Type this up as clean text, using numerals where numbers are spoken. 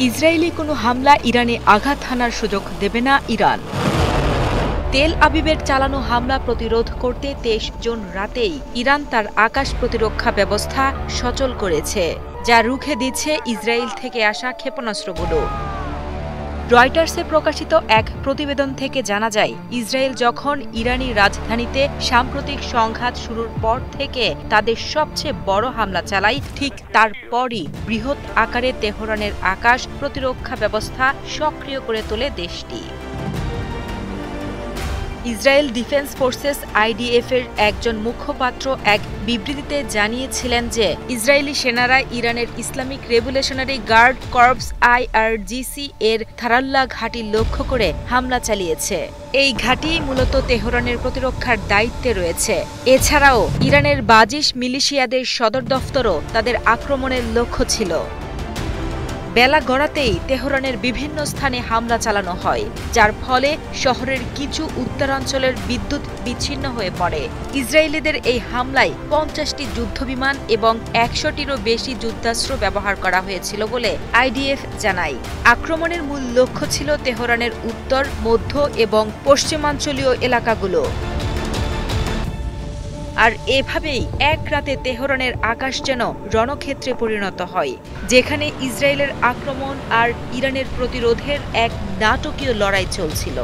Israeli কোনো হামলা ইরানে আঘাত হানার সুযোগ দেবে না ইরান। তেল আবিবের চালানো হামলা প্রতিরোধ করতে ২৩ জুন রাতেই ইরান তার আকাশ প্রতিরক্ষা ব্যবস্থা সচল করেছে, যা রুখে দিচ্ছে ইসরায়েল থেকে আসা ক্ষেপণাস্ত্রগুলো। রয়টার্সে প্রকাশিত এক প্রতিবেদন থেকে জানা যায়, ইসরায়েল যখন ইরানি রাজধানীতে সাম্প্রতিক সংঘাত শুরুর পর থেকে তাদের সবচেয়ে বড় হামলা চালায়, ঠিক তারপরই বৃহৎ আকারে তেহরানের আকাশ প্রতিরক্ষা ব্যবস্থা সক্রিয় করে তোলে দেশটি। ইসরায়েল ডিফেন্স ফোর্সেস IDF এর একজন মুখপাত্র এক বিবৃতিতে জানিয়েছিলেন যে ইসরায়েলি সেনারা ইরানের Islamic revolutionary guard corps IRGC এর থারাল্লা ঘাঁটি লক্ষ্য করে হামলা চালিয়েছে। এই ঘাঁটি মূলত তেহরানের প্রতিরক্ষার দায়িত্বে রয়েছে। এছাড়াও ইরানের বাজিশ মিলিশিয়াদের সদর দফতরও তাদের আক্রমণের লক্ষ্য ছিল। বেলা গড়াতেই তেহরানের বিভিন্ন স্থানে হামলা চালানো হয়, যার ফলে শহরের কিছু উত্তরাঞ্চলের বিদ্যুৎ বিচ্ছিন্ন হয়ে পড়ে। ইসরায়েলিদের এই হামলায় ৫০টি যুদ্ধবিমান এবং ১০০টিরও বেশি যুদ্ধাস্ত্র ব্যবহার করা হয়েছিল বলে IDF জানায়। আক্রমণের মূল লক্ষ্য ছিল তেহরানের উত্তর, মধ্য এবং পশ্চিমাঞ্চলীয় এলাকাগুলো। আর এভাবেই এক রাতে তেহরানের আকাশ যেন রণক্ষেত্রে পরিণত হয়, যেখানে ইসরায়েলের আক্রমণ আর ইরানের প্রতিরোধের এক নাটকীয় লড়াই চলছিল।